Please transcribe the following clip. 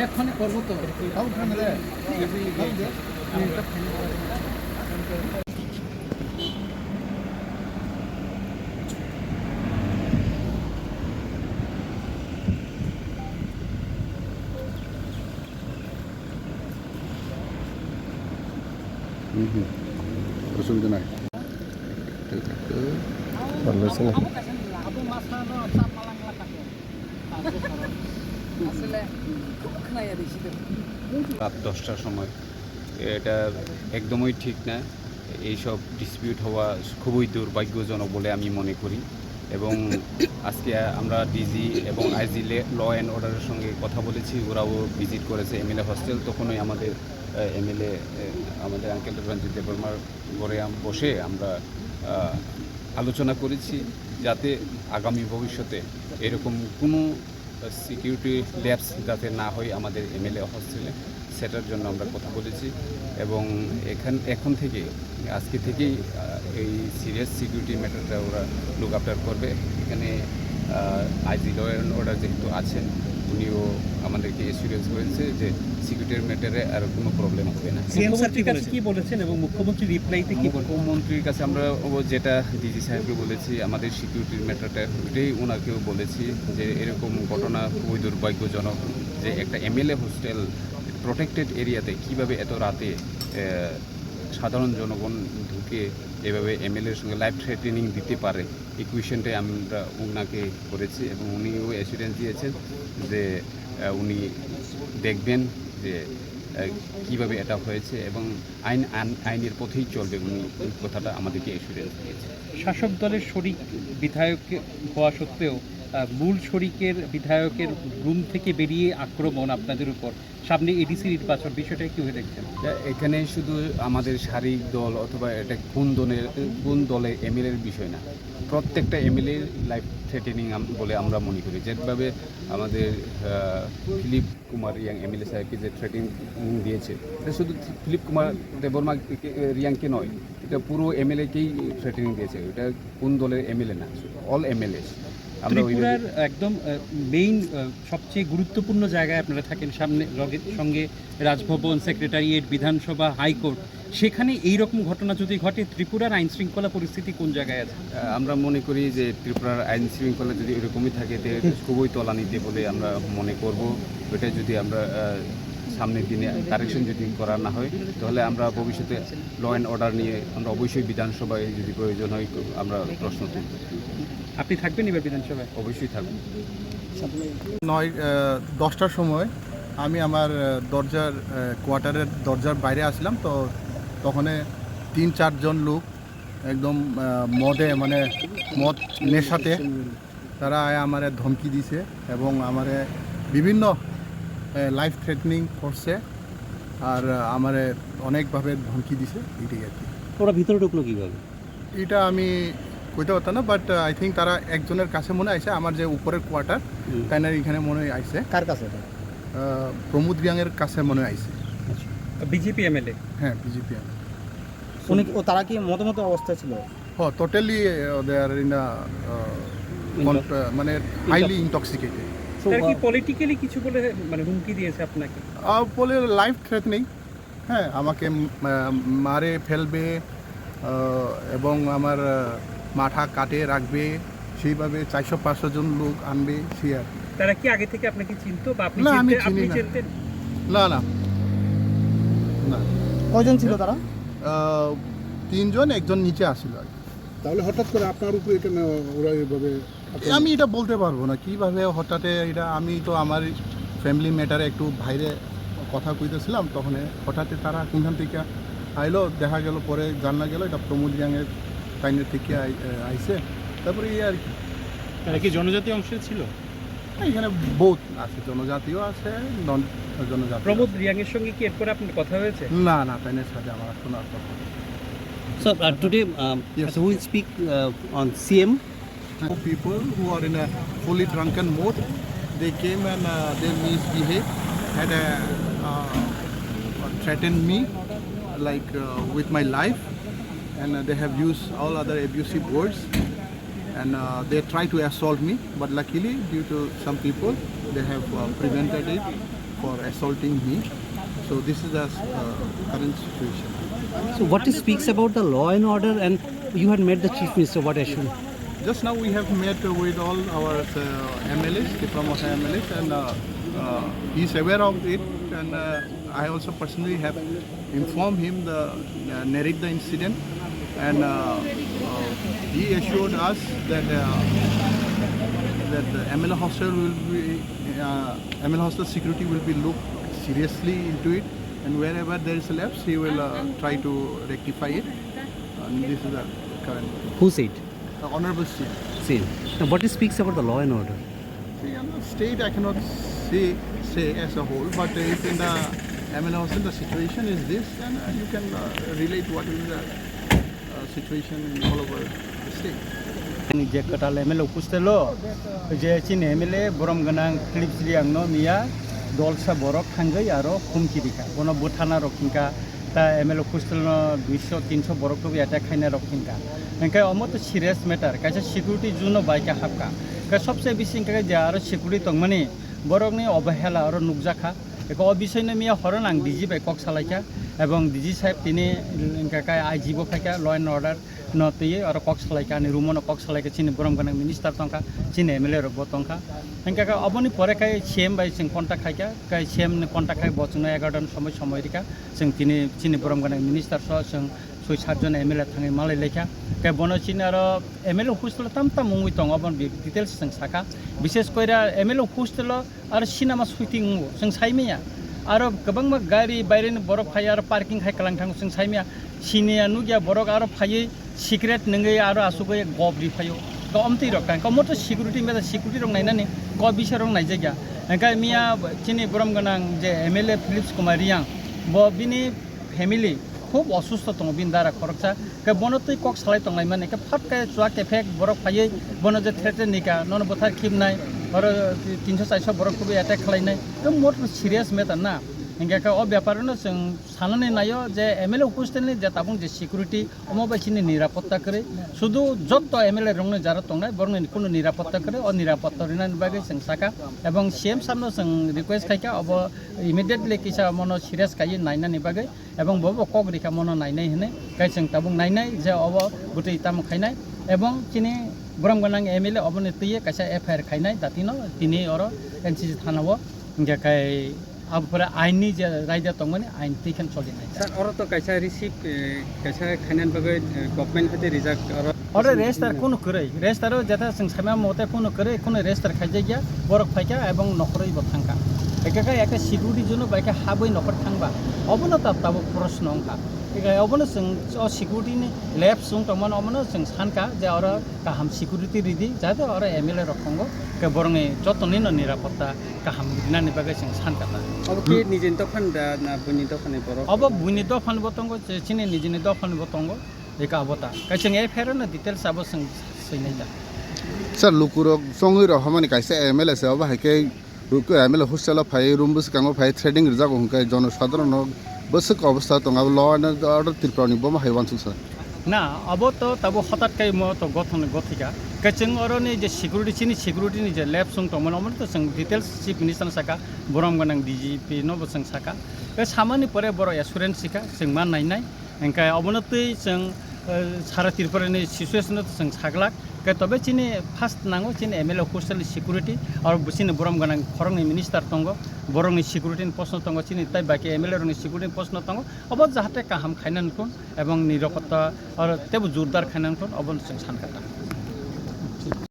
এখানে করবো তো অসুবিধা নাই ভালো আছে না রাত 10টার সময় এটা একদমই ঠিক না। এইসব ডিসপিউট হওয়া খুবই দুর্ভাগ্যজনক বলে আমি মনে করি এবং আজকে আমরা ডিজি এবং আইজি ল অ্যান্ড অর্ডারের সঙ্গে কথা বলেছি, ওরাও ভিজিট করেছে এমএলএ হস্টেল। তখনই আমাদের এমএলএ আমাদের আঙ্কেল রঞ্জিত দেববর্মার ঘরে বসে আমরা আলোচনা করেছি যাতে আগামী ভবিষ্যতে এরকম কোনো সিকিউরিটি ল্যাপস যাতে না হয় আমাদের এমএলএ হস্টেলে, সেটার জন্য আমরা কথা বলেছি এবং এখন থেকে আজকে থেকেই এই সিরিয়াস সিকিউরিটি ম্যাটারটা ওরা লুক আফটার করবে। এখানে আইজি ল অ্যান্ড অর্ডার যেহেতু আছেন, উনিও আমাদেরকে এসিউরেন্স করেছে যে সিকিউরিটির ম্যাটারে আর কোনো প্রবলেম হবে না। মুখ্যমন্ত্রীর কাছে কি বলেছেন এবং মুখ্যমন্ত্রী রিপ্লাইতে কি বলেন? মুখ্যমন্ত্রীর কাছে আমরা যেটা ডিজি সাহেবকে বলেছি, আমাদের সিকিউরিটির ম্যাটারটা ওইটাই ওনাকেও বলেছি যে এরকম ঘটনা খুবই দুর্ভাগ্যজনক যে একটা এমএলএ হোস্টেল প্রোটেক্টেড এরিয়াতে কীভাবে এত রাতে সাধারণ জনগণ ঢুকে এভাবে এমএলএর সঙ্গে লাইফ থ্রেটেনিং দিতে পারে, এই কোয়েশনটাই আমরা ওনাকে করেছি এবং উনিও অ্যাসুরেন্স দিয়েছেন যে উনি দেখবেন যে কীভাবে এটা হয়েছে এবং আইনের পথেই চলবে, উনি ওই কথাটা আমাদেরকে অ্যাসুরেন্স দিয়েছে। শাসক দলের শরিক বিধায়ক হওয়া সত্ত্বেও মূল শরিকের বিধায়কের রুম থেকে বেরিয়ে আক্রমণ আপনাদের উপর, সামনে এডিসি নির্বাচন, বিষয়টা কীভাবে দেখছেন? এখানে শুধু আমাদের শারীরিক দল অথবা এটা কোন দলে এমএলএর বিষয় না, প্রত্যেকটা এমএলএ লাইফ থ্রেটেনিং বলে আমরা মনে করি। যেভাবে আমাদের ফিলিপ কুমার রিয়াং এমএলএ সাহেবকে যে থ্রেটিং দিয়েছে, এটা শুধু ফিলিপ কুমার দেববর্মা রিয়াংকে নয়, এটা পুরো এমএলএকেই থ্রেটেনিং দিয়েছে। এটা কোন দলের এমএলএ না, অল এমএলএ। ত্রিপুরার একদম মেইন সবচেয়ে গুরুত্বপূর্ণ জায়গায় আপনারা থাকেন, সামনে সঙ্গে রাজভবন, সেক্রেটারিয়েট, বিধানসভা, হাইকোর্ট, সেখানে এই রকম ঘটনা যদি ঘটে, ত্রিপুরার আইন শৃঙ্খলা পরিস্থিতি কোন জায়গায় আছে? আমরা মনে করি যে ত্রিপুরার আইন শৃঙ্খলা যদি এরকমই থাকে খুবই তলানিতে বলে আমরা মনে করব। ওইটা যদি আমরা সামনের দিনে কারেকশন যদি করা না হয়, তাহলে আমরা ভবিষ্যতে ল অ্যান্ড অর্ডার নিয়ে আমরা অবশ্যই বিধানসভায় যদি প্রয়োজন হয় আমরা প্রশ্ন তুলব। আপনি থাকবেন এবার বিধানসভায়? অবশ্যই থাকবেন। 9-10টার সময় আমি আমার কোয়ার্টারের দরজার বাইরে আসলাম, তো তখন 3-4 জন লোক একদম মদ নেশাতে তারা আমারে ধমকি দিছে এবং আমারে বিভিন্ন লাইফ থ্রেটনিং করছে আর আমারে অনেকভাবে ধমকি দিছে। এইটাই আর কি। ওরা ভিতরে ঢুকলো কীভাবে এটা আমি কইতে পারতাম না, বাট আই থিঙ্ক তারা একজনের কাছে মনে আইছে, আমার যে উপরের কোয়ার্টার তাই না, এখানে মনে আইছে। কার কাছে? প্রমোদ রিয়াংয়ের কাছে মনে আইছে। BJP MLA? হ্যাঁ, বিজেপি এমএলএ। তারা কি মতো অবস্থায় ছিল? টোটালি দে আর ইন মানে হাইলি ইনটক্সিকেটেড। তারা কি পলিটিক্যালি কিছু বলে হুমকি দিয়েছে আপনাকে? বলে লাইফ থ্রেটনিং, হ্যাঁ, আমাকে মারে ফেলবে এবং আমার মাথা কাটে রাখবে, সেইভাবে 400-500 জন লোক আনবে, সে আর। তারা কি আগে থেকে আপনাকে চিনতো বা আপনি চিনতেন? না না না। কয়জন ছিল তারা? 3 জন, একজন নিচে আসছিল আর কি। তাহলে হঠাৎ করে আপনার উপরে কেন ওরা এইভাবে? আমি এটা বলতে পারবো না কিভাবে হঠাৎ এটা। আমি তো আমার ফ্যামিলি ম্যাটারে একটু বাইরে কথা কইতেছিলাম, তখন হঠাৎ তারা কোনখান থেকে আইলো, দেখা গেল, পরে জানা গেল এটা প্রমোদ রিয়াংয়ের টাইনের থেকে আইছে। তারপরে এই আর কি। তারা কি জনজাতীয় অংশে ছিল? এখানে বহুত আছে, জনজাতীয় আছে, নন জনজাতীয়। প্রমোদ রিয়াংয়ের সঙ্গে কি এরপরে আপনার কথা হয়েছে? না না, টাইনের সাথে আমার শোনার কথা। So today Yes. so we speak on CM. People who are in a fully drunken mode, they came and they misbehaved, had threatened me with my life, and they have used all other abusive words, and they try to assault me, but luckily due to some people they have prevented it for assaulting me. So this is the current situation. So what speaks about the law and order, and you had met the chief minister, what issue? Just now we have met with all our MLAs, the promoter MLAs, and he is aware of it, and I also personally have informed him narrate the incident, and he assured us that the MLA hostel will be MLA hostel security will be looked seriously into it, and wherever there is a lapse, he will try to rectify it. And this is the current. Who said? The Honorable Chief. Same. Now what speaks about the law and order? See, in the state, I cannot say as a whole, but if in the MLA hostel the situation is this, then you can relate what is the situation in all over the state. जे कटाल MLA उपस्थेलो जे चिन MLA बरम गनां Philips लियांगनो मिया दलसा बरक थांगै आरो हुमकिरिका बनो बुथाना रखिंका ता MLA उपस्थेलो 200-300 बरक तो attack खाइना रखिंका NK Amo तो serious matter कासे security जुनो बाइका हाबका का सबसे बेसी का जे आरो सिक्युरिटी तंगमनि बरकनि अवहेला आरो नुकजाखा एको विषयनो मिया हरन आं डिजि बाइ कक सालायका एवं डिजि साहेब तिनि इनका आइजिबो फाइका ल एन्ड अर्डर नतये और कक सालायका नि रुमनो कक सालायका चिनि बरम गनां मिनिस्टर तंका चिनि एमएलए रो बतंका इनका अबनि परे काय सीएम बाइ सिं कन्टाक्ट खाइका काय सीएम नि कन्टाक्ट खाइ बचनो 11 समय रिका जों तिनि चिनि बरम गनां मिनिस्टर जों 6-7 जन एमएलए थाङै मालाय लेखा काय बनो चिनि आरो एमएलए हस्टेल तामता मुंगै दङ अबन डिटेल्स जों साका विशेष कइरा एमएलए हस्टेल आरो सिनेमा शुटिं जों साइमिया आरो गोबां गारि बायरेनि बरक फाय आरो पार्किं खाय कलां थां जों साइमिया सिनिया नुगिया बरक आरो फायै सिक्रेट नङै आरो आसुगै गबरि फायो कमति रकां कमत सिक्युरिटी मेदा सिक्युरिटी रं नायनानै क बिसर रं नाय जायगा एंकाय मिया चिनि बरम गनां जे एमएलए फिलिप्स कुमार रियां ब बिनि फेमिली खूब असुस्थ दङ बिन दारा खरकसा के बनतै कक सालाय तंनाय माने के फाट के जुआ केफेक बरक फायै बन जे थ्रेटेनिका नन बथार खिबनाय और 300-400 बरक को अटैक खालायनाय तो मोर सीरियस मेटर ना इंगा का ओ व्यापारनो जों साननानै नायो जे एमएलए उपस्थेलनि जे ताबुं जे सिक्युरिटी अमबायसिनि निरापत्ता करे शुधु जत एमएलए रंगनो जारा तंनाय बरनि कोनो निरापत्ता करे ओ निरापत्ता रिनानि बागै जों साका एवं सीएम सामनो जों रिक्वेस्ट खायका अब इमिडिएटली किसा मनो सीरियस कायै नायनानि बागै एवं बबो कक रिका मनो नायनाय हने काय जों ताबुं नायनाय जे अब गुटै ताम खायनाय एवं चिनि बरम गनां एमएलए अबनि तये कायसा एफआईआर खायनाय दातिनो तिनि और एनसीसी थानाव इंगा काय अब पर आईनी जे रायदा तंगमनि आईन तिखन चलिनाय सर और तो कैसा रिसीव कैसा खानान बगै गवर्नमेंट हते रिजेक्ट और रेस्टार कोनो करे रेस्टार जता जों सामा मते कोनो करे कोनो रेस्टार खायजे गया बरक फायका एवं नखरै बथांका एका एका सिक्युरिटी जुनो बाइका हाबै नखर थांबा अबनो ताबो प्रश्न अंका एका अबनो जों सिक्युरिटी नि लैब जों तमन अमनो जों सानका जे और गाहाम सिक्युरिटी रिदि जाते और एमएलए रखंगो के बरङै जतनिनो निरापत्ता गाहाम दिनानि बागै जों सानका अब के निजिन दफान दा ना बुनि दफान बरक अब बुनि दफान बतंगो चिनि निजिनि दफान बतंगो एका अबता कायजों एफआईआर न डिटेल्स अब जों सैनाय दा सर लुकुरक संगै र हमनि कायसे एमएलए से अब हाइके रुको एमएलए हस्टेल फाय रूम बस कांगो फाय थ्रेडिंग रिजागो हुंकाय जनसाधारण बसक अवस्था तंगा ल एन्ड अर्डर तिरप्रनि बम हाइवानसु सर ना अब तो तब हठात कई म तो गथन गथिका कचें और ने जे सिक्युरिटी नि जे लैब सं तमन अमन तो जों डिटेल्स चीफ मिनिस्टर साका बरम गनां डीजीपी नो जों साका बे सामानि परे बर एसुरेन्स सिका जों मा नायनाय एंका अबनतै जों सारा तिरपरनि सिचुएसन जों सागलाक के तबे चिनि फास्ट नांगो चिनि एमएलए हस्टेल सिक्युरिटी और चिनि बरम गनां खरंनि मिनिस्टर तंगो बरंनि सिक्युरिटी प्रश्न तंगो चिनि ताइ बाकी एमएलए रंनि सिक्युरिटी प्रश्न तंगो अब जाहाते काहाम खायनानकुन एवं निरापत्ता और तेबो जोरदार खायनानकुन अबन जों सानकाता